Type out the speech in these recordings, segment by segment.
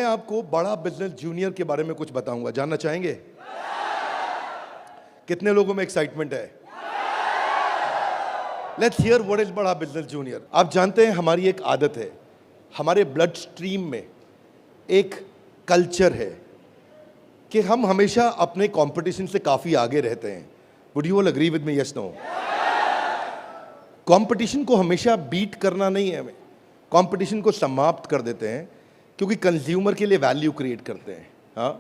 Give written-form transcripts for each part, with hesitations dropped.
मैं आपको बड़ा बिजनेस जूनियर के बारे में कुछ बताऊंगा, जानना चाहेंगे? कितने लोगों में एक्साइटमेंट है? लेट्स हियर व्हाट इज बड़ा बिजनेस जूनियर। आप जानते हैं हमारी एक आदत है, हमारे ब्लड स्ट्रीम में एक कल्चर है कि हम हमेशा अपने कंपटीशन से काफी आगे रहते हैं। Would you all agree with me? Yes, no? Competition को हमेशा बीट करना नहीं है, हमें कंपटीशन को समाप्त कर देते हैं, क्योंकि कंज्यूमर के लिए वैल्यू क्रिएट करते हैं। हाँ,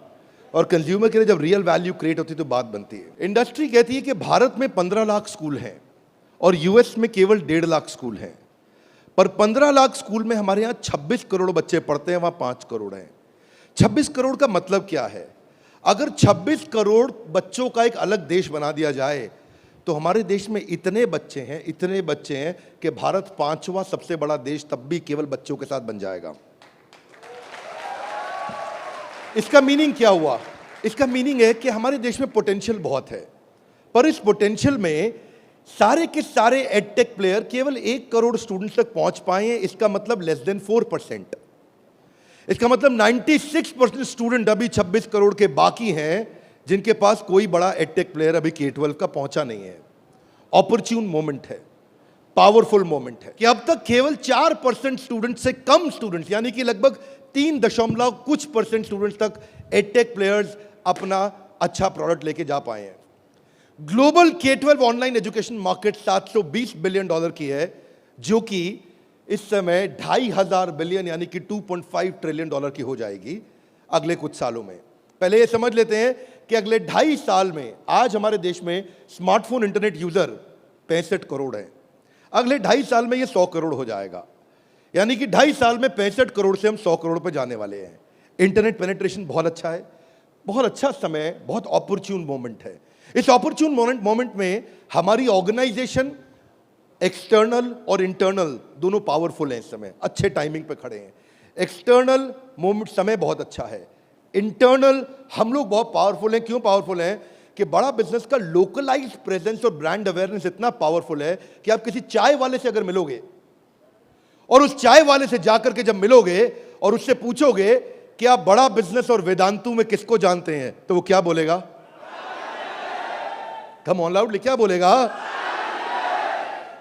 और कंज्यूमर के लिए जब रियल वैल्यू क्रिएट होती है तो बात बनती है। इंडस्ट्री कहती है कि भारत में 15 लाख स्कूल हैं और यूएस में केवल 1.5 लाख स्कूल हैं, पर 15 लाख स्कूल में हमारे यहाँ 26 करोड़ बच्चे पढ़ते हैं, वहाँ 5 करोड़ हैं। 26 करोड़ का मतलब क्या है? अगर 26 करोड़ बच्चों का एक अलग देश बना दिया जाए तो हमारे देश में इतने बच्चे हैं कि भारत 5वां सबसे बड़ा देश तब भी केवल बच्चों के साथ बन जाएगा। इसका मीनिंग क्या हुआ? इसका मीनिंग है कि हमारे देश में पोटेंशियल बहुत है, पर इस पोटेंशियल में सारे के सारे एडटेक प्लेयर केवल 1 करोड़ स्टूडेंट्स तक पहुंच पाए हैं। इसका मतलब लेस देन 4%। इसका मतलब 96% स्टूडेंट अभी 26 करोड़ के बाकी हैं जिनके पास कोई बड़ा एडटेक प्लेयर अभी K-12 का पहुंचा नहीं है। ऑपर्च्यून मोमेंट है, पावरफुल मोमेंट है कि अब तक केवल 4% स्टूडेंट से कम स्टूडेंट्स, यानी कि लगभग 3% स्टूडेंट्स तक एडटेक प्लेयर्स अपना अच्छा प्रोडक्ट लेके जा पाए हैं। Global K-12 online education market $720 billion की है, जो कि इस समय 2,500 बिलियन यानी कि $2.5 ट्रिलियन की हो जाएगी अगले कुछ सालों में। पहले ये समझ लेते हैं कि अगले 2.5 साल में आज हमारे देश में स्मार्टफोन इंटरनेट यूजर 65 करोड़ हैं। अगले 2.5 साल में ये 100 करोड़ हो जाएगा, यानी कि 2.5 साल में 65 करोड़ से हम 100 करोड़ पे जाने वाले हैं। इंटरनेट पेनिट्रेशन बहुत अच्छा है, बहुत अच्छा समय, बहुत ऑपर्च्यून मोमेंट है। इस ऑपर्च्यून मोमेंट में हमारी ऑर्गेनाइजेशन एक्सटर्नल और इंटरनल दोनों पावरफुल हैं। इस समय अच्छे टाइमिंग पे खड़े हैं। एक्सटर्नल मोमेंट समय बहुत अच्छा है, इंटरनल हम लोग बहुत पावरफुल हैं। क्यों पावरफुल हैं? कि बड़ा बिजनेस का लोकलाइज्ड प्रेजेंस और ब्रांड अवेयरनेस इतना पावरफुल है कि आप किसी चाय वाले से अगर मिलोगे और उस चाय वाले से जाकर के जब मिलोगे और उससे पूछोगे कि आप बड़ा बिजनेस और वेदांतु में किसको जानते हैं, तो वो क्या बोलेगा? कम ऑन लाउडली, क्या बोलेगा?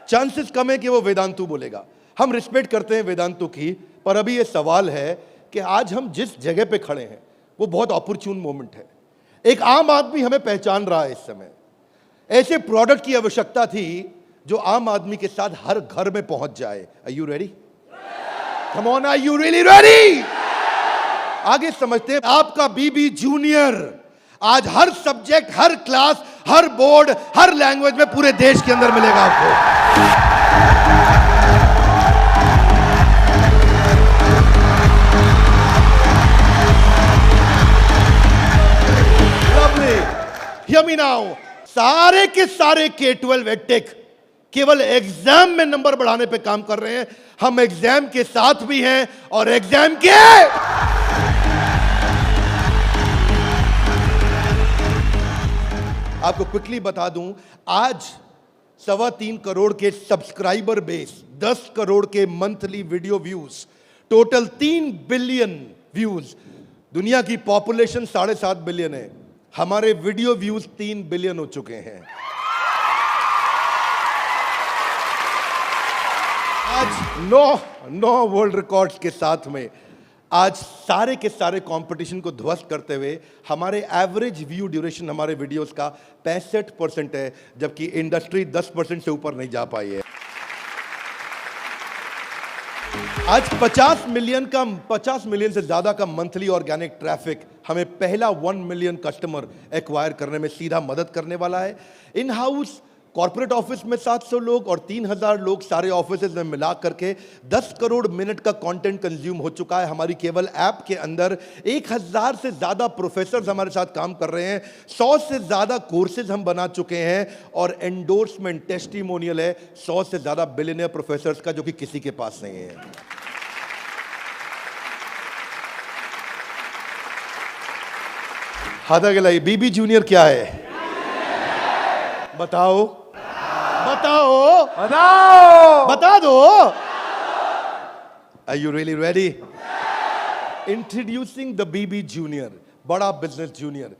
चांसेस कम है कि वो वेदांतु बोलेगा। हम रिस्पेक्ट करते हैं वेदांतु की, पर अभी ये सवाल है कि आज हम जिस जगह पे खड़े हैं वो बहुत ऑपर्च्यून मोमेंट है। एक आम आदमी हमें पहचान रहा है इस समय। ऐसे प्रोडक्ट की आवश्यकता थी जो आम आदमी के साथ हर घर में पहुंच जाए। Are you ready? Come on, are you really ready? आगे समझते हैं। आपका बीबी जूनियर आज हर सब्जेक्ट, हर क्लास, हर बोर्ड, हर लैंग्वेज में पूरे देश के अंदर मिलेगा आपको। Hear me now. सारे के सारे K-12 एडटेक केवल एग्जाम में नंबर बढ़ाने पे काम कर रहे हैं। हम एग्जाम के साथ भी हैं और एग्जाम के आपको क्विकली बता दूं, आज 3.25 करोड़ के सब्सक्राइबर बेस, 10 करोड़ के monthly video views, total 3 billion views. दुनिया की पॉपुलेशन 7.5 बिलियन है, हमारे वीडियो व्यूज 3 बिलियन हो चुके हैं। आज 9 वर्ल्ड रिकॉर्ड्स के साथ में आज सारे के सारे कंपटीशन को ध्वस्त करते हुए हमारे एवरेज व्यू ड्यूरेशन हमारे वीडियोस का 65% है, जबकि इंडस्ट्री 10% से ऊपर नहीं जा पाई है। आज 50 मिलियन से ज्यादा का मंथली ऑर्गेनिक ट्रैफिक हमें पहला 1 मिलियन कस्टमर एक्वायर करने में सीधा मदद करने वाला है। इन हाउस कॉर्पोरेट ऑफिस में 700 लोग और 3,000 लोग सारे ऑफिस में मिला करके 10 करोड़ मिनट का कंटेंट कंज्यूम हो चुका है। हमारी केवल ऐप के अंदर 1,000 से ज्यादा प्रोफेसर्स हमारे साथ काम कर रहे हैं, 100 से ज्यादा कोर्सेज हम बना चुके हैं और एंडोर्समेंट टेस्टिमोनियल है 100 से ज्यादा बिलियनियर प्रोफेसर्स का, जो कि किसी के पास नहीं है। हाथा गलाई बीबी जूनियर क्या है? बताओ बताओ बताओ, बता दो। Are you really ready? Introducing the BB junior, Bada business junior.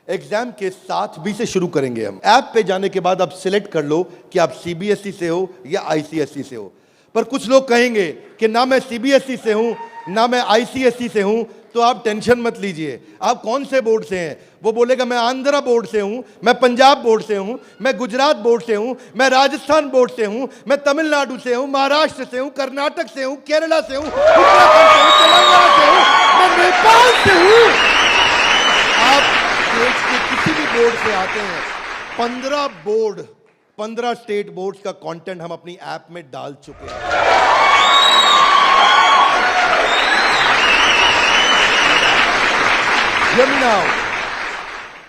Exam के साथ बी से शुरू करेंगे हम। ऐप पे जाने के बाद आप सिलेक्ट कर लो कि आप सीबीएसई से हो या आईसीएसई से हो। पर कुछ लोग कहेंगे कि ना मैं सीबीएसई से हूं ना मैं आईसीएसई से हूं, तो आप टेंशन मत लीजिए। आप कौन से बोर्ड से हैं? वो बोलेगा मैं आंध्रा बोर्ड से हूं, मैं पंजाब बोर्ड से हूं, मैं गुजरात बोर्ड से हूं, मैं राजस्थान बोर्ड से हूं, मैं तमिलनाडु से हूं, महाराष्ट्र से हूं, कर्नाटक से हूं, केरला से हूं, उत्तराखंड से हूं, तेलंगाना से हूं, मैं नेपाल से हूं। आप देश के किसी भी बोर्ड से आते हैं, 15 स्टेट बोर्ड्स का कंटेंट हम अपनी ऐप में डाल चुके हैं।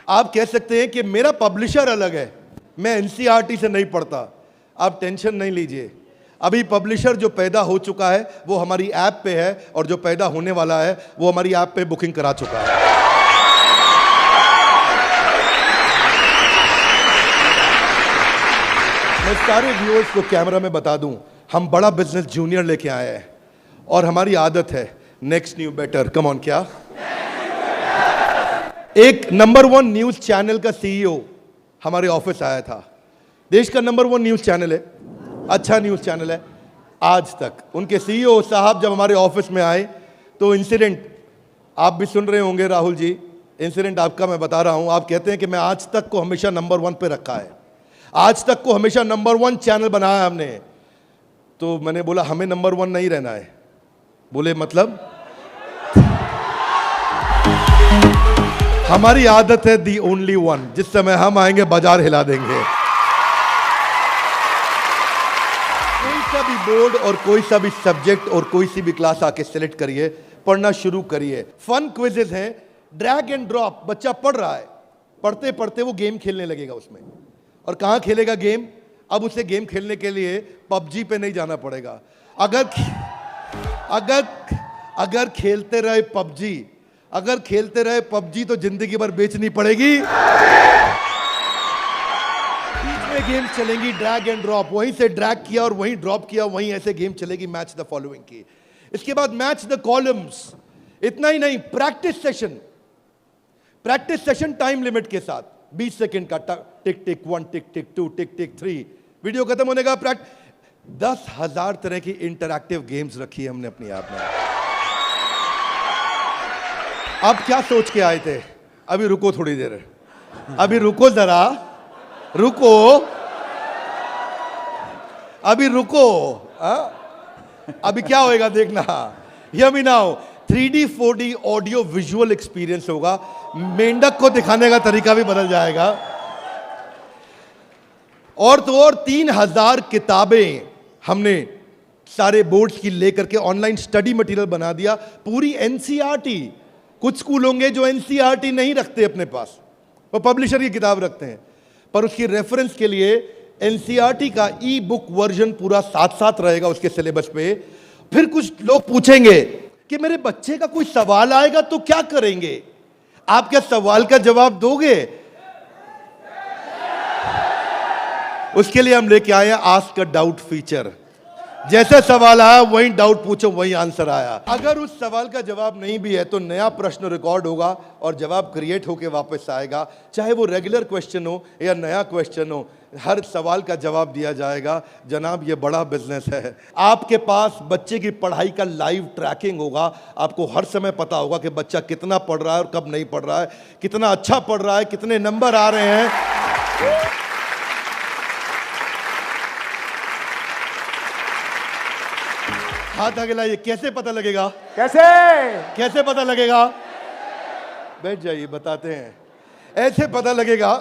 आप कह सकते हैं कि मेरा पब्लिशर अलग है, मैं एनसीईआरटी से नहीं पढ़ता। आप टेंशन नहीं लीजिए, अभी पब्लिशर जो पैदा हो चुका है वो हमारी ऐप पे है, और जो पैदा होने वाला है वो हमारी ऐप पे बुकिंग करा चुका है। मैं सारे व्यूअर्स को कैमरा में बता दूं, हम बड़ा बिजनेस जूनियर लेके आए हैं, और हमारी आदत है next new better. Come on, क्या एक नंबर 1 न्यूज चैनल का सीईओ हमारे ऑफिस आया था। देश का नंबर 1 न्यूज चैनल है, अच्छा न्यूज चैनल है। आज तक उनके सीईओ साहब जब हमारे ऑफिस में आए तो इंसिडेंट आप भी सुन रहे होंगे राहुल जी, इंसिडेंट आपका मैं बता रहा हूं। आप कहते हैं कि मैं आज तक को हमेशा नंबर 1 पे रखा है, आज तक को हमेशा नंबर 1 चैनल बनाया है हमने। तो मैंने बोला हमें नंबर 1 नहीं रहना है। बोले मतलब? हमारी आदत है दी ओनली वन, जिस समय हम आएंगे बाजार हिला देंगे। कोई सा भी बोर्ड और कोई सा भी सब्जेक्ट और कोई सी भी क्लास आके सिलेक्ट करिए, पढ़ना शुरू करिए। फन क्विजेस हैं, ड्रैग एंड ड्रॉप। बच्चा पढ़ रहा है, पढ़ते पढ़ते वो गेम खेलने लगेगा उसमें। और कहां खेलेगा गेम? अब उसे गेम खेलने के लिए पबजी पे नहीं जाना पड़ेगा। अगर खेलते रहे पबजी, अगर खेलते रहे पबजी तो जिंदगी भर बेचनी पड़ेगी। बीच में गेम चलेंगी ड्रैग एंड ड्रॉप, वहीं से ड्रैग किया और वहीं ड्रॉप किया, वहीं ऐसे गेम चलेगी मैच द फॉलोइंग की। इसके बाद मैच द कॉलम्स। इतना ही नहीं, प्रैक्टिस सेशन टाइम लिमिट के साथ 20 सेकंड का, टिक टिक 1, टिक टिक 2, टिक टिक 3, वीडियो खत्म होने का 10,000 तरह की इंटरैक्टिव गेम्स रखी है हमने अपनी ऐप में। आप क्या सोच के आए थे? अभी रुको थोड़ी देर, अभी रुको जरा, रुको, अभी रुको। अभी क्या होएगा देखना। Hear me now, 3D 4D audio visual experience होगा। मेंढक को दिखाने का तरीका भी बदल जाएगा। और तो और 3000 किताबें हमने सारे बोर्ड्स की लेकर के ऑनलाइन स्टडी मटेरियल बना दिया, पूरी एनसीईआरटी। कुछ स्कूल होंगे जो एनसीईआरटी नहीं रखते अपने पास, वो पब्लिशर की किताब रखते हैं, पर उसकी रेफरेंस के लिए एनसीईआरटी का ई बुक वर्जन पूरा साथ साथ रहेगा उसके सिलेबस पे। फिर कुछ लोग पूछेंगे कि मेरे बच्चे का कोई सवाल आएगा तो क्या करेंगे? आप क्या सवाल का जवाब दोगे? उसके लिए हम लेके आए हैं आस्क अ डाउट फीचर। जैसे सवाल आया वही डाउट पूछो, वही आंसर आया। अगर उस सवाल का जवाब नहीं भी है तो नया प्रश्न रिकॉर्ड होगा और जवाब क्रिएट होके वापस आएगा। चाहे वो रेगुलर क्वेश्चन हो या नया क्वेश्चन हो, हर सवाल का जवाब दिया जाएगा। जनाब, ये बड़ा बिजनेस है। आपके पास बच्चे की पढ़ाई का लाइव ट्रैकिंग होगा। आपको हर समय पता होगा कि बच्चा कितना पढ़ रहा है और कब नहीं पढ़ रहा है, कितना अच्छा पढ़ रहा है, कितने नंबर आ रहे हैं। हाथ आगे लाइए। कैसे पता लगेगा? कैसे पता लगेगा? बैठ जाइए, बताते हैं। ऐसे पता लगेगा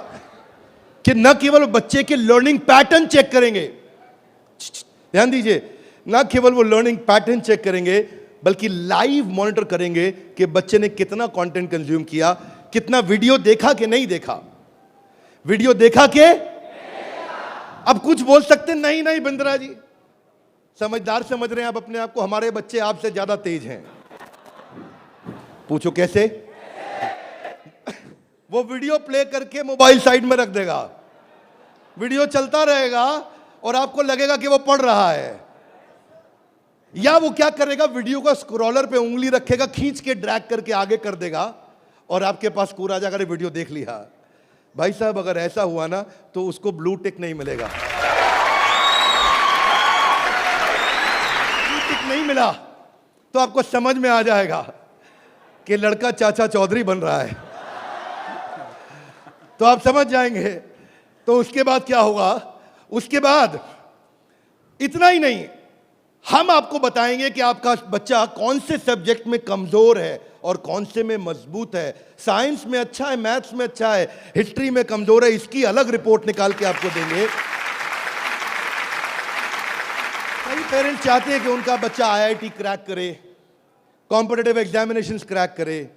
कि न केवल बच्चे के लर्निंग पैटर्न चेक करेंगे, ध्यान दीजिए, न केवल वो लर्निंग पैटर्न चेक करेंगे बल्कि लाइव मॉनिटर करेंगे कि बच्चे ने कितना कंटेंट कंज्यूम किया, कितना वीडियो देखा कि नहीं देखा। वीडियो देखा के? अब कुछ बोल सकते नहीं नहीं बिंद्रा जी, समझदार समझ रहे हैं आप अपने आप को, हमारे बच्चे आपसे ज्यादा तेज हैं। पूछो कैसे? वो वीडियो प्ले करके मोबाइल साइड में रख देगा, वीडियो चलता रहेगा और आपको लगेगा कि वो पढ़ रहा है। या वो क्या करेगा, वीडियो का स्क्रॉलर पे उंगली रखेगा, खींच के ड्रैग करके आगे कर देगा और आपके पास स्कोर आ जाएगा, वीडियो देख लिया। भाई साहब अगर ऐसा हुआ ना तो उसको ब्लू टिक नहीं मिलेगा। ब्लू टिक नहीं मिला तो आपको समझ में आ जाएगा कि लड़का चाचा चौधरी बन रहा है, तो आप समझ जाएंगे। तो उसके बाद क्या होगा, उसके बाद इतना ही नहीं, हम आपको बताएंगे कि आपका बच्चा कौन से सब्जेक्ट में कमजोर है और कौन से में मजबूत है। साइंस में अच्छा है, मैथ्स में अच्छा है, हिस्ट्री में कमजोर है, इसकी अलग रिपोर्ट निकाल के आपको देंगे। कई पेरेंट्स चाहते हैं कि उनका बच्चा आईआईटी क्रैक करे, कॉम्पिटिटिव एग्जामिनेशंस क्रैक करे।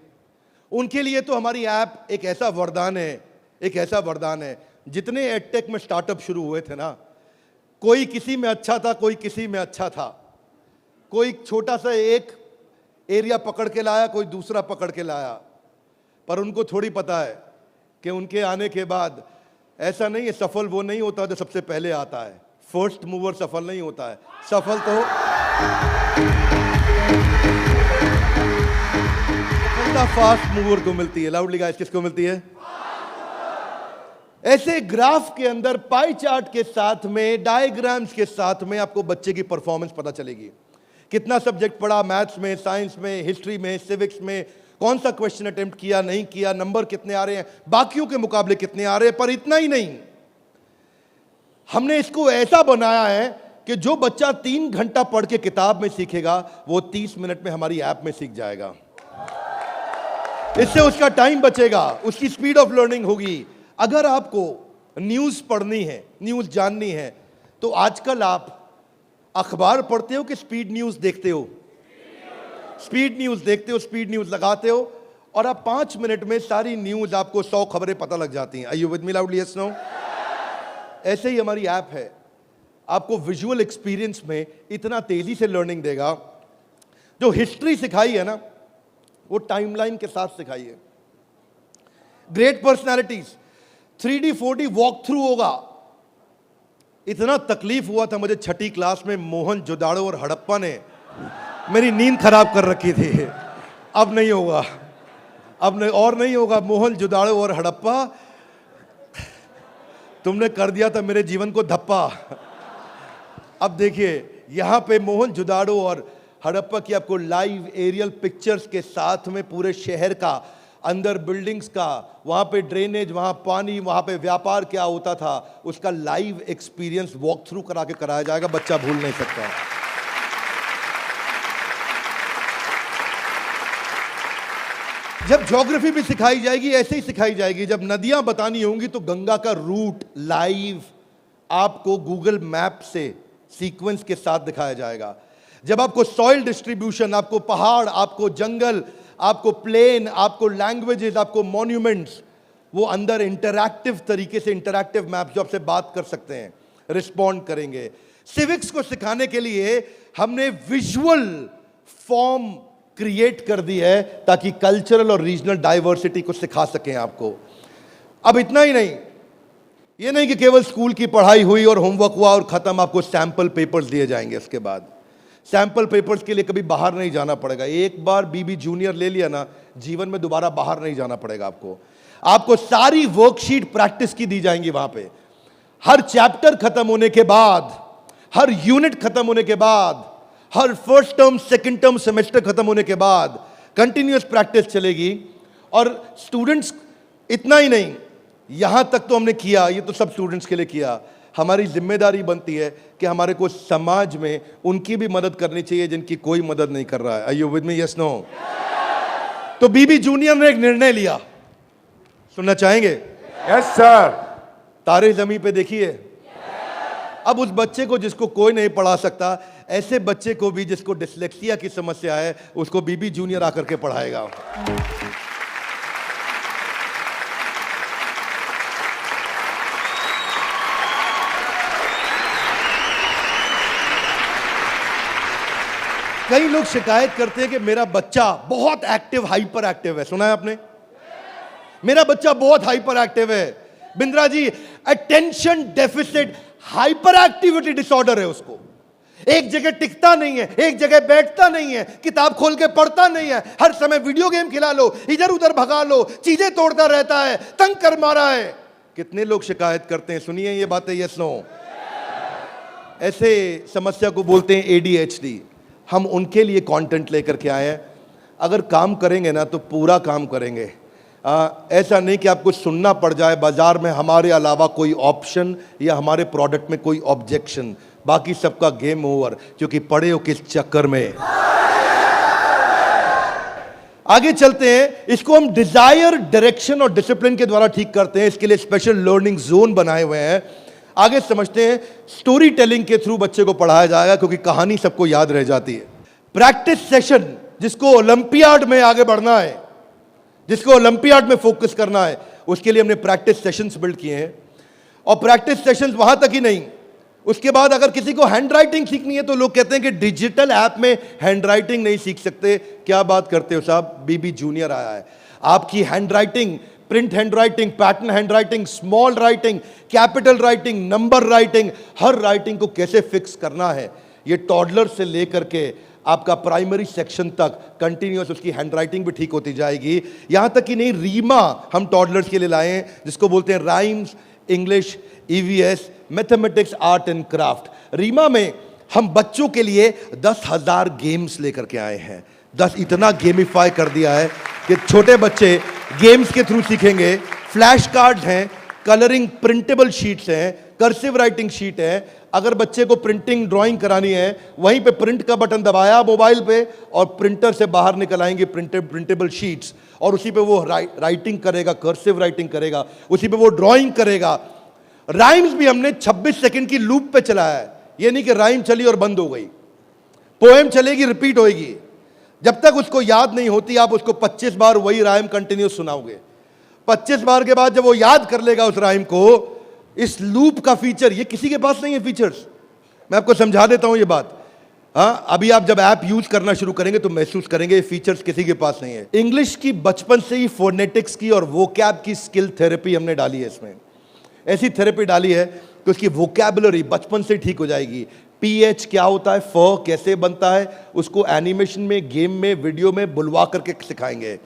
उनके लिए तो हमारी ऐप एक ऐसा वरदान है, एक ऐसा वरदान है। जितने एडटेक में स्टार्टअप शुरू हुए थे ना, कोई किसी में अच्छा था, कोई किसी में अच्छा था, कोई छोटा सा एक एरिया पकड़ के लाया, कोई दूसरा पकड़ के लाया, पर उनको थोड़ी पता है कि उनके आने के बाद ऐसा नहीं है, सफल वो नहीं होता जो सबसे पहले आता है। फर्स्ट मूवर सफल नहीं होता है, सफल तो फास्ट मूवर को मिलती है। लाउडली गाइस, किसको मिलती है? ऐसे ग्राफ के अंदर पाई चार्ट के साथ में, डायग्राम्स के साथ में आपको बच्चे की परफॉर्मेंस पता चलेगी। कितना सब्जेक्ट पढ़ा, मैथ्स में, साइंस में, हिस्ट्री में, सिविक्स में, कौन सा क्वेश्चन अटेम्प्ट किया, नहीं किया, नंबर कितने आ रहे हैं, बाकियों के मुकाबले कितने आ रहे हैं। पर इतना ही नहीं, हमने इसको ऐसा बनाया है कि जो बच्चा 3 घंटा पढ़ के किताब में सीखेगा, वो 30 मिनट में हमारी ऐप में सीख जाएगा। इससे उसका टाइम बचेगा, उसकी स्पीड ऑफ लर्निंग होगी। अगर आपको न्यूज़ पढ़नी है, न्यूज़ जाननी है, तो आजकल आप अखबार पढ़ते हो कि स्पीड न्यूज़ देखते हो? स्पीड न्यूज़ देखते हो, स्पीड न्यूज़ लगाते हो और आप 5 मिनट में सारी न्यूज़, आपको 100 खबरें पता लग जाती हैं। Are you with me loudly? Yes, no? ऐसे ही हमारी ऐप है, आपको विजुअल एक्सपीरियंस में इतना तेजी से लर्निंग देगा। जो हिस्ट्री सिखाई है ना, वो टाइमलाइन के साथ सिखाई है। Great personalities 3D 4D walk through होगा। इतना तकलीफ हुआ था मुझे 6ठी क्लास में, मोहन जोदाड़ो और हड़प्पा ने मेरी नींद खराब कर रखी थी। अब नहीं होगा, अब नहीं, और नहीं होगा। मोहन जोदाड़ो और हड़प्पा, तुमने कर दिया था मेरे जीवन को धप्पा। अब देखिए यहां पे मोहन जोदाड़ो और हड़प्पा की आपको लाइव एरियल पिक्चर्स के साथ में पूरे शहर का, अंदर बिल्डिंग्स का, वहां पे ड्रेनेज, वहां पानी, वहां पे व्यापार क्या होता था, उसका लाइव एक्सपीरियंस वॉक थ्रू करा के कराया जाएगा। बच्चा भूल नहीं सकता। जब ज्योग्राफी भी सिखाई जाएगी, ऐसे ही सिखाई जाएगी। जब नदियां बतानी होंगी तो गंगा का रूट लाइव आपको गूगल मैप से सीक्वेंस के साथ दिखाया जाएगा। जब आपको सॉइल डिस्ट्रीब्यूशन, आपको पहाड़, आपको जंगल, आपको प्लेन, आपको लैंग्वेजेस, आपको मॉन्यूमेंट्स, वो अंदर इंटरैक्टिव तरीके से, इंटरैक्टिव मैप जो आपसे बात कर सकते हैं, रिस्पॉन्ड करेंगे। सिविक्स को सिखाने के लिए हमने विजुअल फॉर्म क्रिएट कर दी है ताकि कल्चरल और रीजनल डाइवर्सिटी को सिखा सकें आपको। अब इतना ही नहीं, ये नहीं कि केवल स्कूल की पढ़ाई हुई और होमवर्क हुआ और खत्म, आपको सैंपल पेपर्स दिए जाएंगे। इसके बाद सैंपल पेपर्स के लिए कभी बाहर नहीं जाना पड़ेगा। एक बार बीबी जूनियर ले लिया ना, जीवन में दोबारा बाहर नहीं जाना पड़ेगा आपको सारी वर्कशीट प्रैक्टिस की दी जाएंगी वहां पे। हर चैप्टर खत्म होने के बाद, हर यूनिट खत्म होने के बाद, हर first term, second term, semester खत्म होने के बाद कंटिन्यूअस प्रैक्टिस चलेगी। और स्टूडेंट्स, इतना ही नहीं, यहां तक तो हमने किया, ये तो सब स्टूडेंट्स के लिए किया। हमारी जिम्मेदारी बनती है कि हमारे को समाज में उनकी भी मदद करनी चाहिए जिनकी कोई मदद नहीं कर रहा है। Are you with me? Yes, no? तो बीबी जूनियर ने एक निर्णय लिया, सुनना चाहेंगे? Yes sir. तारे जमीन पे देखिए। अब उस बच्चे को जिसको कोई नहीं पढ़ा सकता, ऐसे बच्चे को भी जिसको डिसलेक्सिया की समस्या है, उसको बीबी जूनियर आकर के पढ़ाएगा। कई लोग शिकायत करते हैं कि मेरा बच्चा बहुत एक्टिव, हाइपर एक्टिव है। सुना है आपने? मेरा बच्चा बहुत हाइपर एक्टिव है। Bindra ji, attention deficit hyperactivity disorder है उसको। एक जगह टिकता नहीं है, एक जगह बैठता नहीं है, किताब खोल के पढ़ता नहीं है, हर समय वीडियो गेम खिला लो, इधर उधर भगा लो, चीजें तोड़ता रहता है, तंग कर मारा है। कितने लोग शिकायत करते हैं, सुनिए ये बातें, यस नो। ऐसे समस्या को बोलते हैं एडीएचडी। हम उनके लिए कंटेंट लेकर के आए हैं। अगर काम करेंगे ना तो पूरा काम करेंगे। ऐसा नहीं कि आपको सुनना पड़ जाए बाजार में हमारे अलावा कोई ऑप्शन या हमारे प्रोडक्ट में कोई ऑब्जेक्शन, बाकी सबका गेम ओवर, क्योंकि पड़े हो किस चक्कर में। आगे चलते हैं। इसको हम डिजायर, डायरेक्शन और डिसिप्लिन के द्वारा ठीक करते हैं। इसके लिए स्पेशल लर्निंग जोन बनाए हुए हैं। आगे समझते हैं। स्टोरी टेलिंग के थ्रू बच्चे को पढ़ाया जाएगा, क्योंकि कहानी सबको याद रह जाती है। प्रैक्टिस सेशन, जिसको ओलंपियाड में आगे बढ़ना है, जिसको ओलंपियाड में फोकस करना है, उसके लिए हमने प्रैक्टिस सेशंस बिल्ड किए हैं। और प्रैक्टिस सेशंस वहां तक ही नहीं, उसके बाद अगर किसी को हैंड राइटिंग सीखनी है तो लोग कहते हैं कि डिजिटल ऐप में हैंड राइटिंग नहीं सीख सकते। क्या बात करते हो साहब, बीबी जूनियर आया है। आपकी handwriting, print handwriting, pattern handwriting, small writing, capital writing, number writing, हर राइटिंग को कैसे फिक्स करना है, ये टॉडलर से लेकर के आपका प्राइमरी सेक्शन तक कंटिन्यूअस उसकी हैंडराइटिंग भी ठीक होती जाएगी। यहां तक कि नहीं, रीमा हम टॉडलर्स के लिए लाए हैं, जिसको बोलते हैं rhymes, English, EVS, mathematics, art and craft. रीमा में हम बच्चों के लिए 10,000 गेम्स लेकर के आए हैं। 10 इतना गेमिफाई कर दिया है कि छोटे बच्चे गेम्स के थ्रू सीखेंगे। फ्लैश कार्ड्स हैं, कलरिंग प्रिंटेबल शीट्स हैं, कर्सिव राइटिंग शीट है। अगर बच्चे को प्रिंटिंग ड्राइंग करानी है, वहीं पे प्रिंट का बटन दबाया मोबाइल पे और प्रिंटर से बाहर निकल आएंगे प्रिंटेबल शीट्स, और उसी पे वो राइटिंग करेगा, कर्सिव राइटिंग करेगा, उसी पे वो ड्राइंग करेगा। राइम्स भी हमने 26 सेकंड की लूप पे चलाया है। ये नहीं कि राइम चली और बंद हो गई। पोएम चलेगी, रिपीट होएगी। जब तक उसको याद नहीं होती, आप उसको 25 बार वही राइम कंटिन्यूस सुनाओगे। 25 बार के बाद जब वो याद कर लेगा उस राइम को, इस लूप का फीचर, ये किसी के पास नहीं है फीचर्स। मैं आपको समझा देता हूं ये बात। अभी आप जब ऐप यूज करना शुरू करेंगे तो महसूस करेंगे ये फीचर्स किसी के पास नहीं है। इंग्लिश की बचपन से ही फोनेटिक्स की और वोकैब की स्किल थेरेपी हमने डाली है इसमें। ऐसी थेरेपी डाली है कि उसकी वोकैबुलरी बचपन से ठीक हो जाएगी। पीएच क्या होता है, फ कैसे बनता है, उसको एनिमेशन में, गेम में, वीडियो में बुलवा करके सिखाएंगे।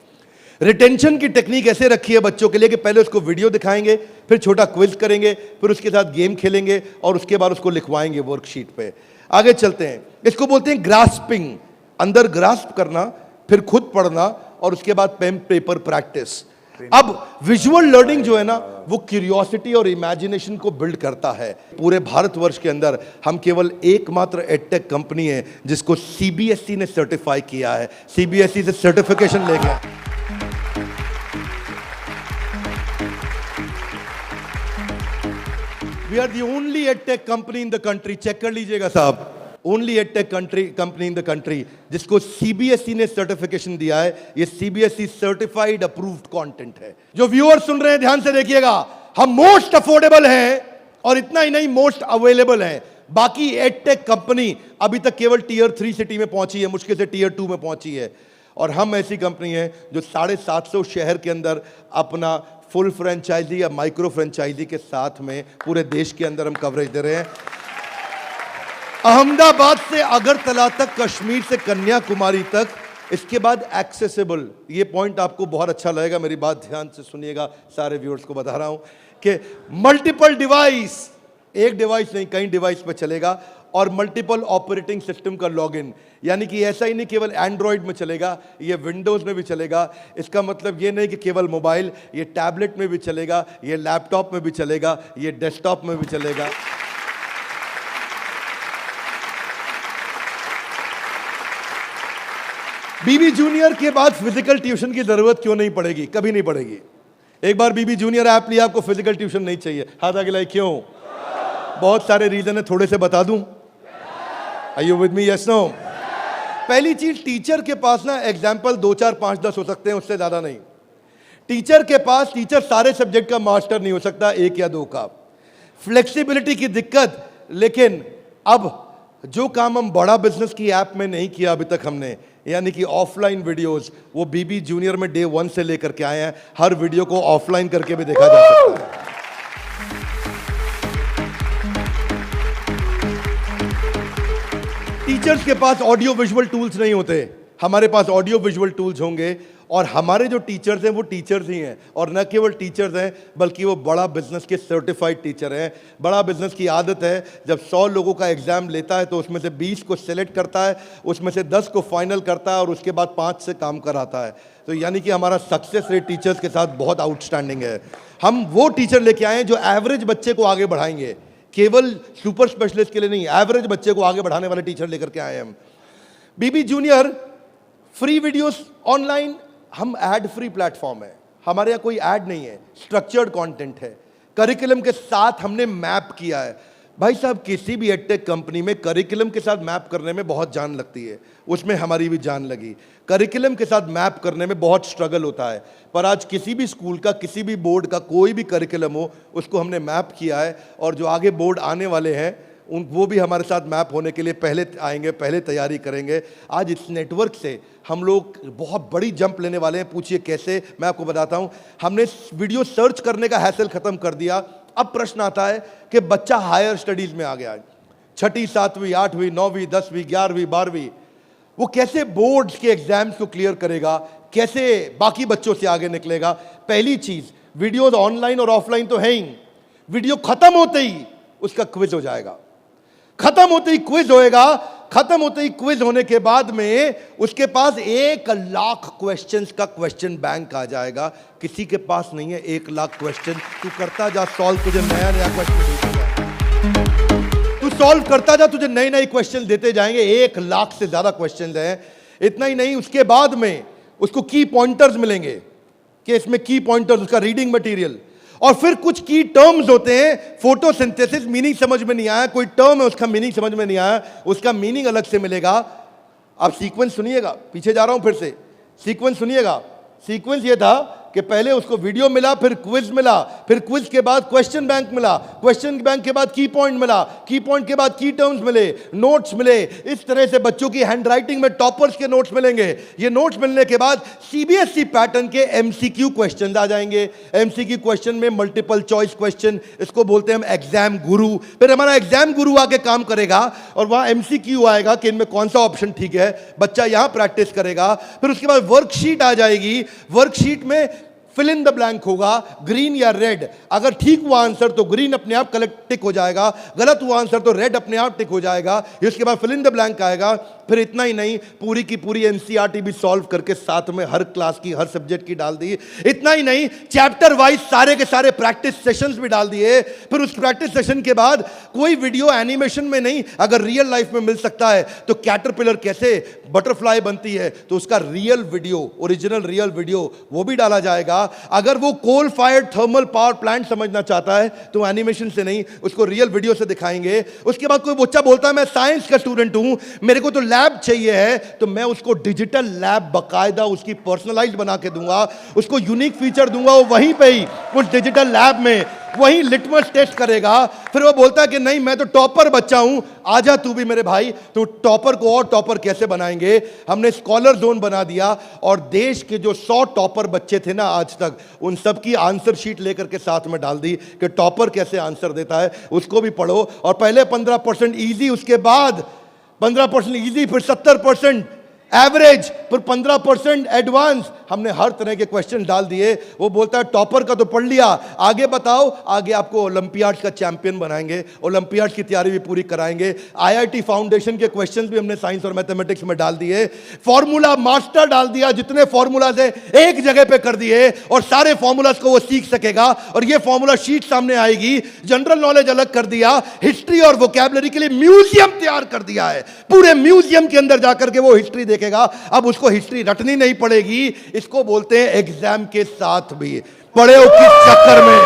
रिटेंशन की टेक्निक ऐसे रखी है बच्चों के लिए कि पहले उसको वीडियो दिखाएंगे, फिर छोटा क्विज करेंगे, फिर उसके साथ गेम खेलेंगे और उसके बाद उसको लिखवाएंगे वर्कशीट पे। आगे चलते हैं। इसको बोलते हैं ग्रास्पिंग, अंदर ग्रास्प करना, फिर खुद पढ़ना और उसके बाद पेन पेपर प्रैक्टिस। अब विजुअल लर्निंग जो है ना, वो क्यूरियोसिटी और इमेजिनेशन को बिल्ड करता है। पूरे भारतवर्ष के अंदर हम केवल एकमात्र एडटेक कंपनी है जिसको सीबीएसई ने सर्टिफाई किया है। सीबीएसई से सर्टिफिकेशन ले गया। We are the only edtech company in the country, check कर लीजिएगा साहब, only edtech company in the country जिसको सीबीएसई ने सर्टिफिकेशन दिया है। ये सीबीएसई सर्टिफाइड अप्रूव्ड कंटेंट है। जो व्यूअर सुन रहे हैं ध्यान से देखिएगा, हम मोस्ट अफोर्डेबल हैं और इतना ही नहीं, मोस्ट अवेलेबल हैं। बाकी एडटेक कंपनी अभी तक केवल टीयर 3 सिटी में पहुंची है, मुश्किल से टीयर 2 में पहुंची है। और हम ऐसी कंपनी है जो 750 शहर के अंदर अपना फुल फ्रेंचाइजी या माइक्रो फ्रेंचाइजी के साथ में पूरे देश के अंदर हम कवरेज दे रहे हैं। अहमदाबाद से अगरतला तक, कश्मीर से कन्याकुमारी तक, इसके बाद एक्सेसिबल। ये पॉइंट आपको बहुत अच्छा लगेगा, मेरी बात ध्यान से सुनिएगा, सारे व्यूअर्स को बता रहा हूं कि मल्टीपल डिवाइस, एक डिवाइस नहीं कई डिवाइस पे चलेगा, और मल्टीपल ऑपरेटिंग सिस्टम का लॉगिन। यानी कि ऐसा ही नहीं केवल एंड्रॉइड में चलेगा, ये विंडोज में भी चलेगा। इसका मतलब ये नहीं कि केवल मोबाइल, ये टैबलेट में भी चलेगा, ये लैपटॉप में भी चलेगा, ये डेस्कटॉप में भी चलेगा। बीबी जूनियर के बाद फिजिकल ट्यूशन की जरूरत क्यों नहीं पड़ेगी? कभी नहीं पड़ेगी। एक बार बीबी जूनियर ऐप लिया, आपको फिजिकल ट्यूशन नहीं चाहिए। हाथ आगे लाइए, क्यों? बहुत सारे रीजन है, थोड़े से बता दूं। Are you with me? Yes, no? पहली चीज, टीचर के पास ना एग्जाम्पल 2, 4, 5, 10 हो सकते हैं, उससे ज्यादा नहीं। टीचर के पास, टीचर सारे सब्जेक्ट का मास्टर नहीं हो सकता, 1 या 2 का। फ्लेक्सिबिलिटी की दिक्कत। लेकिन अब जो काम हम बड़ा बिजनेस की ऐप में नहीं किया अभी तक हमने, यानी कि ऑफलाइन वीडियोस, वो बीबी जूनियर में डे 1 से लेकर के आए हैं। हर वीडियो को ऑफलाइन करके भी देखा जा सकता है। टीचर्स के पास ऑडियो विजुअल टूल्स नहीं होते, हमारे पास ऑडियो विजुअल टूल्स होंगे। और हमारे जो टीचर्स हैं वो टीचर्स ही हैं, और न केवल टीचर्स हैं बल्कि वो बड़ा बिजनेस के सर्टिफाइड टीचर हैं। बड़ा बिजनेस की आदत है, जब 100 लोगों का एग्जाम लेता है तो उसमें से 20 को सेलेक्ट करता है, उसमें से 10 को फाइनल करता है और उसके बाद 5 से काम कराता है। तो यानी कि हमारा सक्सेस रेट टीचर्स के साथ बहुत आउटस्टैंडिंग है। हम वो टीचर लेके आए हैं जो एवरेज बच्चे को आगे बढ़ाएंगे, केवल सुपर स्पेशलिस्ट के लिए नहीं, एवरेज बच्चे को आगे बढ़ाने वाले टीचर लेकर के आए हैं हम। बीबी जूनियर फ्री वीडियोस ऑनलाइन, हम एड फ्री प्लेटफॉर्म है, हमारे यहाँ कोई ऐड नहीं है, स्ट्रक्चर्ड कंटेंट है, करिकुलम के साथ हमने मैप किया है। भाई साहब, किसी भी एडटेक कंपनी में करिकुलम के साथ मैप करने में बहुत जान लगती है, उसमें हमारी भी जान लगी। करिकुलम के साथ मैप करने में बहुत स्ट्रगल होता है, पर आज किसी भी स्कूल का, किसी भी बोर्ड का कोई भी करिकुलम हो, उसको हमने मैप किया है। और जो आगे बोर्ड आने वाले हैं वो भी हमारे साथ मैप होने के लिए पहले आएंगे, पहले तैयारी करेंगे। आज इस नेटवर्क से हम लोग बहुत बड़ी जंप लेने वाले हैं। पूछिए कैसे, मैं आपको बताता हूं। हमने वीडियो सर्च करने का हैसल खत्म कर दिया। अब प्रश्न आता है कि बच्चा हायर स्टडीज में आ गया है, 6ठी 7वीं 8वीं 9वीं 10वीं 11वीं 12वीं, वो कैसे बोर्ड्स के एग्जाम्स को क्लियर करेगा, कैसे बाकी बच्चों से आगे निकलेगा। पहली चीज, वीडियोज ऑनलाइन और ऑफलाइन तो है ही, वीडियो खत्म होते ही उसका क्विज हो जाएगा, खत्म होते ही क्विज होएगा। खत्म होते ही क्विज होने के बाद में उसके पास 1 लाख क्वेश्चंस का क्वेश्चन बैंक आ जाएगा। किसी के पास नहीं है 1 लाख क्वेश्चन। तू करता जा सॉल्व, तुझे नया नया क्वेश्चन देगा, तू सॉल्व करता जा, तुझे नए नए क्वेश्चन देते जाएंगे। 1 लाख से ज्यादा क्वेश्चन हैं। इतना ही नहीं, उसके बाद में उसको की पॉइंटर्स मिलेंगे कि इसमें की पॉइंटर्स, उसका रीडिंग मटेरियल, और फिर कुछ की टर्म्स होते हैं। फोटोसिंथेसिस मीनिंग समझ में नहीं आया, कोई टर्म है उसका मीनिंग समझ में नहीं आया, उसका मीनिंग अलग से मिलेगा। आप सीक्वेंस सुनिएगा, पीछे जा रहा हूं फिर से, सीक्वेंस सुनिएगा। सीक्वेंस ये था कि पहले उसको वीडियो मिला, फिर क्विज मिला, फिर क्विज के बाद क्वेश्चन बैंक मिला, क्वेश्चन बैंक के बाद की पॉइंट मिला, की पॉइंट के बाद की टर्म्स मिले, नोट्स मिले। इस तरह से बच्चों की हैंडराइटिंग में टॉपर्स के नोट्स मिलेंगे। ये नोट्स मिलने के बाद सीबीएसई पैटर्न के एमसीक्यू क्वेश्चन आ जाएंगे। एमसीक्यू क्वेश्चन में मल्टीपल चॉइस क्वेश्चन, इसको बोलते हैं हम एग्जाम गुरु। फिर हमारा एग्जाम गुरु आके काम करेगा और वहां एमसीक्यू आएगा कि इनमें कौन सा ऑप्शन ठीक है, बच्चा यहां प्रैक्टिस करेगा। फिर उसके बाद वर्कशीट आ जाएगी, वर्कशीट में फिल इन द ब्लैंक होगा, ग्रीन या रेड। अगर ठीक हुआ आंसर तो ग्रीन अपने आप कलेक्ट टिक हो जाएगा, गलत हुआ आंसर तो रेड अपने आप टिक हो जाएगा। इसके बाद फिल इन द ब्लैंक आएगा। फिर इतना ही नहीं, पूरी की पूरी एनसीईआरटी भी सॉल्व करके साथ में हर क्लास की, हर सब्जेक्ट की डाल दी। इतना ही नहीं, चैप्टर वाइज सारे के सारे प्रैक्टिस सेशंस भी डाल दिए। फिर उस प्रैक्टिस सेशन के बाद कोई वीडियो एनिमेशन में नहीं, अगर रियल लाइफ में मिल सकता है तो कैटरपिलर कैसे बटरफ्लाई बनती है तो उसका real video, original real video वो भी डाला जाएगा। अगर वो coal fired thermal power plant समझना चाहता है तो एनिमेशन से नहीं, उसको रियल वीडियो से दिखाएंगे। उसके बाद कोई बच्चा बोलता है मैं साइंस का स्टूडेंट हूं, मेरे को तो लैब चाहिए है, तो मैं उसको डिजिटल लैब बकायदा उसकी पर्सनलाइज्ड बना के दूंगा, उसको यूनिक फीचर दूंगा। वो वहीं पे ही उस डिजिटल लैब में वहीं लिटमस टेस्ट करेगा। फिर वो बोलता है कि नहीं मैं तो टॉपर बच्चा हूं, आजा तू भी मेरे भाई। तो टॉपर को और टॉपर कैसे बनाएंगे, हमने स्कॉलर जोन बना दिया और देश के जो 100 टॉपर बच्चे थे ना आज तक, उन सब की आंसर शीट लेकर के साथ में डाल दी कि टॉपर कैसे आंसर देता है, उसको भी पढ़ो। और पहले 15% इजी, उसके बाद 15% इजी, फिर 70% एवरेज, फिर 15% एडवांस। हमने हर तरह के क्वेश्चन डाल दिए। वो बोलता है टॉपर का तो पढ़ लिया, आगे बताओ। आगे आपको ओलंपियाड्स का चैंपियन बनाएंगे, ओलंपियाड्स की तैयारी भी पूरी कराएंगे। आईआईटी फाउंडेशन के क्वेश्चंस भी हमने साइंस और मैथमेटिक्स में डाल दिए। फॉर्मूला मास्टर डाल दिया, जितने फॉर्मूलाज है एक जगह पे कर दिए और सारे फॉर्मूलाज को वो सीख सकेगा। और ये फॉर्मूला शीट सामने आएगी। जनरल नॉलेज अलग कर दिया, हिस्ट्री और वोकैबुलरी के लिए म्यूजियम तैयार कर दिया है। पूरे म्यूजियम के अंदर जाकर के वो हिस्ट्री देखेगा। अब उसको हिस्ट्री रटनी नहीं पड़ेगी। इसको बोलते हैं एग्जाम के साथ भी। पढ़े हो किस चक्कर में?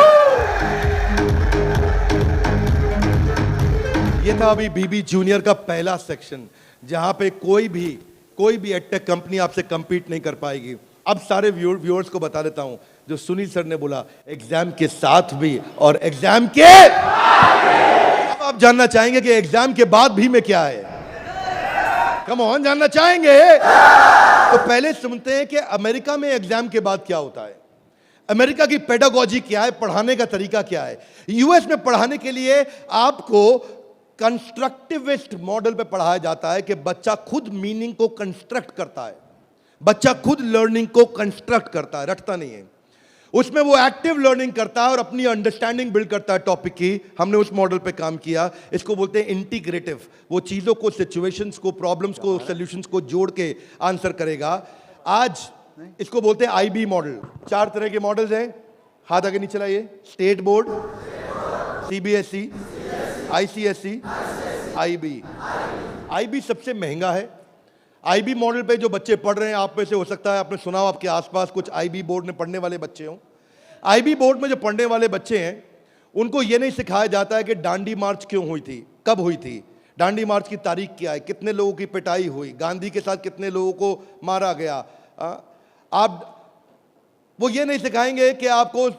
ये था अभी बीबी जूनियर का पहला सेक्शन, जहां पे कोई भी एडटेक कंपनी आपसे कंपीट नहीं कर पाएगी। अब सारे व्यूअर्स को बता देता हूं, जो सुनील सर ने बोला एग्जाम के साथ भी और एग्जाम के अब आप जानना चाहेंगे कि एग्जाम के बाद भी में क्या है। कम ऑन, जानना चाहेंगे? तो पहले सुनते हैं कि अमेरिका में एग्जाम के बाद क्या होता है, अमेरिका की पेडागोजी क्या है, पढ़ाने का तरीका क्या है। यूएस में पढ़ाने के लिए आपको कंस्ट्रक्टिविस्ट मॉडल पे पढ़ाया जाता है कि बच्चा खुद मीनिंग को कंस्ट्रक्ट करता है, बच्चा खुद लर्निंग को कंस्ट्रक्ट करता है, रटता नहीं है। उसमें वो एक्टिव लर्निंग करता है और अपनी अंडरस्टैंडिंग बिल्ड करता है टॉपिक की। हमने उस मॉडल पे काम किया। इसको बोलते हैं इंटीग्रेटिव। वो चीज़ों को, सिचुएशंस को, प्रॉब्लम्स को, सॉल्यूशंस को जोड़ के आंसर करेगा। आज इसको बोलते हैं आईबी मॉडल। 4 तरह के मॉडल्स हैं, हाथ आगे नीचे लाइए। State board, CBSE, ICSE, IB. IB सबसे महंगा है। आईबी मॉडल पे जो बच्चे पढ़ रहे हैं, आप में से हो सकता है आपने सुना हो, आपके आसपास कुछ आईबी बोर्ड में पढ़ने वाले बच्चे हों। आईबी बोर्ड में जो पढ़ने वाले बच्चे हैं, उनको ये नहीं सिखाया जाता है कि डांडी मार्च क्यों हुई थी, कब हुई थी, डांडी मार्च की तारीख क्या है, कितने लोगों की पिटाई हुई, गांधी के साथ कितने लोगों को मारा गया। वो ये नहीं सिखाएंगे कि आपको,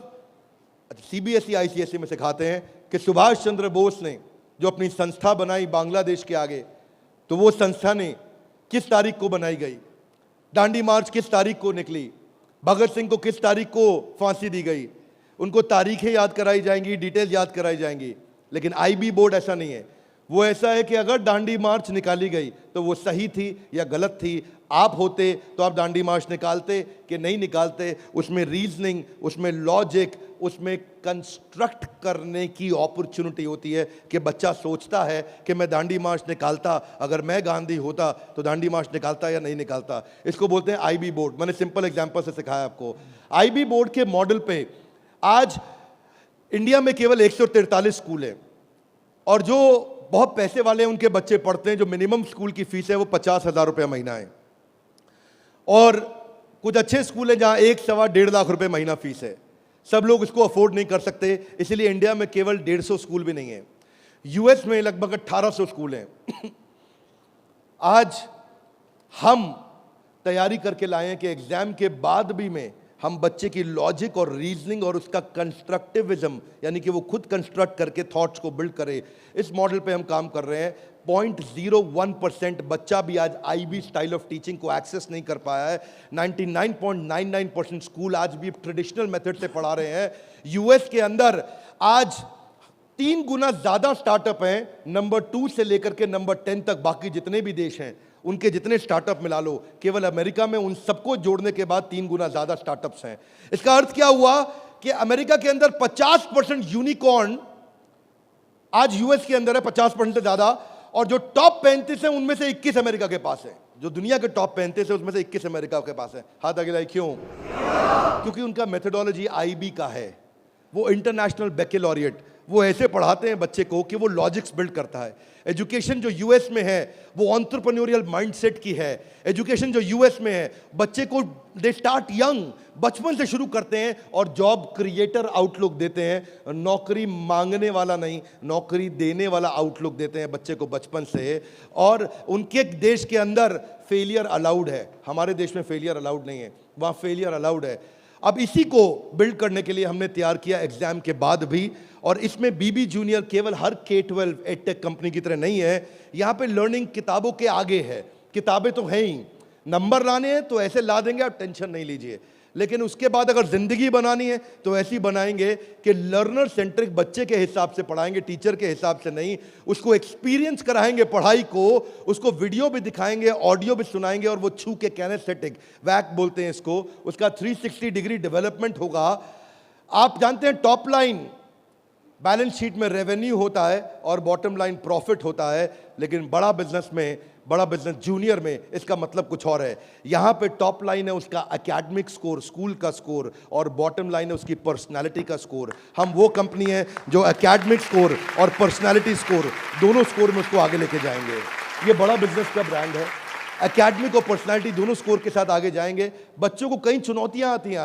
सीबीएसई आईसीएसई में सिखाते हैं कि सुभाष चंद्र बोस ने जो अपनी संस्था बनाई बांग्लादेश के आगे, तो वो संस्था ने किस तारीख को बनाई गई, डांडी मार्च किस तारीख को निकली, भगत सिंह को किस तारीख को फांसी दी गई। उनको तारीखें याद कराई जाएंगी, डिटेल याद कराई जाएंगी। लेकिन आईबी बोर्ड ऐसा नहीं है। वो ऐसा है कि अगर डांडी मार्च निकाली गई तो वो सही थी या गलत थी। आप होते तो आप डांडी मार्च निकालते कि नहीं निकालते। उसमें रीजनिंग, उसमें लॉजिक, उसमें कंस्ट्रक्ट करने की अपॉर्चुनिटी होती है कि बच्चा सोचता है कि मैं डांडी मार्च निकालता, अगर मैं गांधी होता तो डांडी मार्च निकालता या नहीं निकालता। इसको बोलते हैं आईबी बोर्ड। मैंने सिंपल एग्जांपल से सिखाया आपको। आईबी बोर्ड के मॉडल पे आज इंडिया में केवल 143 स्कूल हैं, और जो बहुत पैसे वाले हैं उनके बच्चे पढ़ते हैं। जो मिनिमम स्कूल की फीस है वो 50,000 रुपये महीना है, और कुछ अच्छे स्कूल हैं जहां 1-1.25 लाख रुपए महीना फीस है। सब लोग इसको अफोर्ड नहीं कर सकते, इसलिए इंडिया में केवल 150 स्कूल भी नहीं है। यूएस में लगभग 1800 स्कूल हैं। आज हम तैयारी करके लाए हैं कि एग्जाम के बाद भी में हम बच्चे की लॉजिक और रीजनिंग और उसका कंस्ट्रक्टिविज्म, यानी कि वो खुद कंस्ट्रक्ट करके थॉट्स को बिल्ड करे, इस मॉडल पे हम काम कर रहे हैं। 0.01% बच्चा भी आज आईबी स्टाइल ऑफ टीचिंग को एक्सेस नहीं कर पाया है। 99.99% स्कूल आज भी ट्रेडिशनल मेथड से पढ़ा रहे हैं। यूएस के अंदर आज 3 गुना ज्यादा स्टार्टअप हैं, नंबर 2 से लेकर के नंबर 10 तक। बाकी जितने भी देश हैं उनके जितने स्टार्टअप मिला लो, केवल अमेरिका में उन सबको जोड़ने के बाद 3 गुना ज्यादा स्टार्टअप्स हैं। इसका अर्थ क्या हुआ कि अमेरिका के अंदर 50% यूनिकॉर्न आज यूएस के अंदर है, 50% से ज्यादा। और जो टॉप 35 है उनमें से 21 अमेरिका के पास है। जो दुनिया के टॉप 35 है उसमें से 21 अमेरिका के पास है। हाथ आगे लाइए। क्यों? क्योंकि उनका मेथोडोलॉजी आईबी का है। वो इंटरनेशनल बैकलॉरिएट, वो ऐसे पढ़ाते हैं बच्चे को कि वो लॉजिक्स बिल्ड करता है। एजुकेशन जो यूएस में है वो एंटरप्रेन्योरियल माइंडसेट की है। एजुकेशन जो यूएस में है, बच्चे को दे स्टार्ट यंग, बचपन से शुरू करते हैं और जॉब क्रिएटर आउटलुक देते हैं। नौकरी मांगने वाला नहीं, नौकरी देने वाला आउटलुक देते हैं बच्चे को बचपन से। और उनके देश के अंदर फेलियर अलाउड है, हमारे देश में फेलियर अलाउड नहीं है, वहाँ फेलियर अलाउड है। अब इसी को बिल्ड करने के लिए हमने तैयार किया एग्जाम के बाद भी। और इसमें बीबी जूनियर केवल हर K-12 एडटेक कंपनी की तरह नहीं है। यहाँ पे लर्निंग किताबों के आगे है। किताबें तो हैं ही, नंबर लाने हैं तो ऐसे ला देंगे, आप टेंशन नहीं लीजिए। लेकिन उसके बाद अगर जिंदगी बनानी है तो ऐसी बनाएंगे कि लर्नर सेंट्रिक बच्चे के हिसाब से पढ़ाएंगे, टीचर के हिसाब से नहीं। उसको एक्सपीरियंस कराएंगे पढ़ाई को, उसको वीडियो भी दिखाएंगे, ऑडियो भी सुनाएंगे, और वो छू के कैनेस्थेटिक, वैक बोलते हैं इसको, उसका 360 डिग्री डेवलपमेंट होगा। आप जानते हैं टॉप लाइन बैलेंस शीट में रेवेन्यू होता है और बॉटम लाइन प्रॉफिट होता है, लेकिन बड़ा बिजनेस जूनियर में इसका मतलब कुछ और है। यहां पे टॉप लाइन है उसका एकेडमिक स्कोर, स्कूल का स्कोर, और बॉटम लाइन है उसकी पर्सनालिटी का स्कोर। हम वो कंपनी है जो एकेडमिक स्कोर और पर्सनालिटी स्कोर, दोनों स्कोर में उसको आगे लेके जाएंगे। ये बड़ा बिजनेस का ब्रांड है। एकेडमिक और पर्सनालिटी दोनों स्कोर के साथ आगे जाएंगे। बच्चों को कई चुनौतियां आती हैं।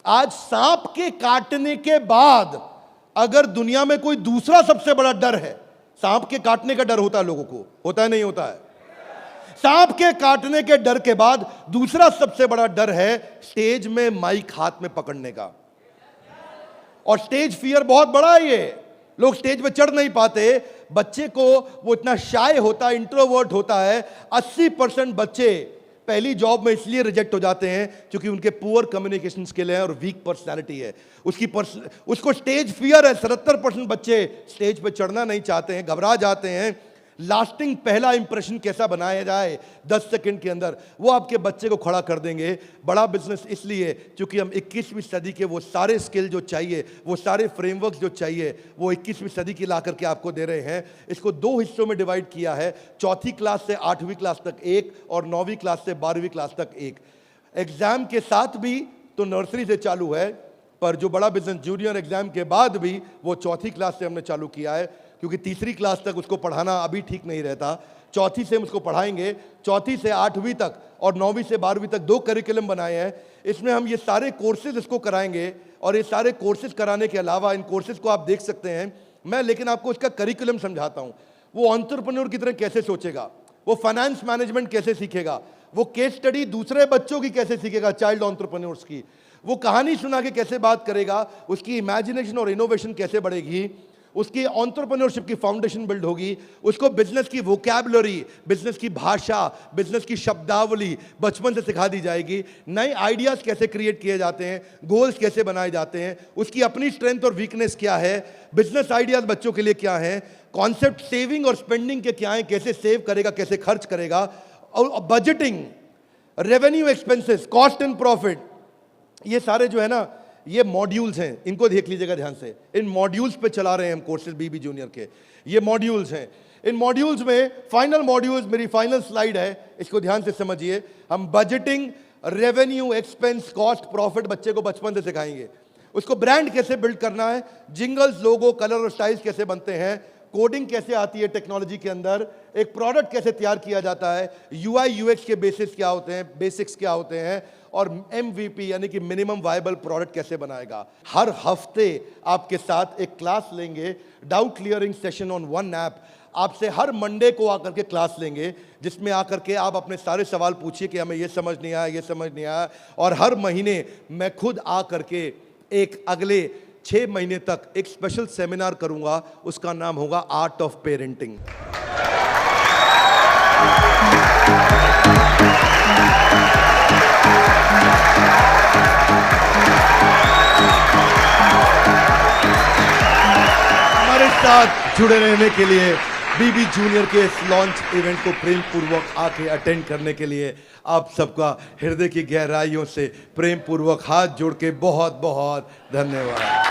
आज सांप के काटने के बाद अगर दुनिया में कोई दूसरा सबसे बड़ा डर है, सांप के काटने का डर होता है लोगों को, होता है नहीं होता है? सांप के काटने के डर के बाद दूसरा सबसे बड़ा डर है स्टेज में माइक हाथ में पकड़ने का। और स्टेज फियर बहुत बड़ा है। ये लोग स्टेज पे चढ़ नहीं पाते। बच्चे को वो इतना शाय होता है, इंट्रोवर्ट होता है। 80% बच्चे पहली जॉब में इसलिए रिजेक्ट हो जाते हैं क्योंकि उनके पुअर कम्युनिकेशन स्किल है और वीक पर्सनालिटी है। उसको स्टेज फियर है। 77% बच्चे स्टेज पे चढ़ना नहीं चाहते हैं, घबरा जाते हैं। लास्टिंग पहला इंप्रेशन कैसा बनाया जाए 10 सेकंड के अंदर, वो आपके बच्चे को खड़ा कर देंगे। बड़ा बिजनेस इसलिए क्योंकि हम 21वीं सदी के वो सारे स्किल जो चाहिए, वो सारे फ्रेमवर्क जो चाहिए, वो 21वीं सदी की ला करके आपको दे रहे हैं। इसको 2 हिस्सों में डिवाइड किया है, चौथी क्लास से 8वीं क्लास तक एक और 9वीं क्लास से 12वीं क्लास तक एक। एग्जाम के साथ भी तो नर्सरी से चालू है, पर जो बड़ा बिजनेस जूनियर एग्जाम के बाद भी वो चौथी क्लास से हमने चालू किया है, क्योंकि तीसरी क्लास तक उसको पढ़ाना अभी ठीक नहीं रहता। चौथी से हम उसको पढ़ाएंगे, चौथी से 8वीं तक और 9वीं से 12वीं तक 2 करिकुलम बनाए हैं। इसमें हम ये सारे कोर्सेज इसको कराएंगे, और ये सारे कोर्सेज कराने के अलावा इन कोर्सेज को आप देख सकते हैं मैं, लेकिन आपको इसका करिकुलम समझाता हूँ। वो एंटरप्रेन्योर की तरह कैसे सोचेगा, वो फाइनेंस मैनेजमेंट कैसे सीखेगा, वो केस स्टडी दूसरे बच्चों की कैसे सीखेगा, चाइल्ड एंटरप्रेन्योर्स की, वो कहानी सुना के कैसे बात करेगा, उसकी इमेजिनेशन और इनोवेशन कैसे बढ़ेगी, उसकी एंटरप्रेन्योरशिप की फाउंडेशन बिल्ड होगी, उसको बिजनेस की वोकैबुलरी, बिजनेस की भाषा, बिजनेस की शब्दावली बचपन से सिखा दी जाएगी। नए आइडियाज कैसे क्रिएट किए जाते हैं, गोल्स कैसे बनाए जाते हैं, उसकी अपनी स्ट्रेंथ और वीकनेस क्या है, बिजनेस आइडियाज बच्चों के लिए क्या है, कॉन्सेप्ट सेविंग और स्पेंडिंग के क्या है, कैसे सेव करेगा, कैसे खर्च करेगा, और budgeting, revenue expenses, cost and profit, ये सारे जो है ना, ये मॉड्यूल्स हैं। इनको देख लीजिएगा ध्यान से। इन मॉड्यूल्स पे चला रहे हैं हम कोर्सेज बीबी जूनियर के। ये मॉड्यूल्स हैं। इन मॉड्यूल्स में फाइनल मॉड्यूल्स, मेरी फाइनल स्लाइड है, इसको ध्यान से समझिए। हम budgeting, revenue, expense, cost, profit बच्चे को बचपन से सिखाएंगे। उसको ब्रांड कैसे बिल्ड करना है, जिंगल्स, लोगो, कलर और स्टाइल्स कैसे बनते हैं, कोडिंग कैसे आती है टेक्नोलॉजी के अंदर, एक प्रोडक्ट कैसे तैयार किया जाता है, यूआई यूएक्स के बेसिक्स क्या होते हैं, बेसिक्स क्या होते हैं, और एमवीपी यानी कि मिनिमम वायबल प्रोडक्ट कैसे बनाएगा। हर हफ्ते आपके साथ एक क्लास लेंगे, doubt clearing session on one app. आपसे हर मंडे को आकर के क्लास लेंगे, जिसमें आकर के आप अपने सारे सवाल पूछिए कि हमें ये समझ नहीं आया, ये समझ नहीं आया। और हर महीने मैं खुद आकर के एक अगले 6 महीने तक एक स्पेशल सेमिनार करूंगा, उसका नाम होगा आर्ट ऑफ पेरेंटिंग। हमारे साथ जुड़े रहने के लिए, बीबी जूनियर के इस लॉन्च इवेंट को प्रेम पूर्वक आके अटेंड करने के लिए आप सबका हृदय की गहराइयों से प्रेम पूर्वक हाथ जोड़ के बहुत बहुत धन्यवाद।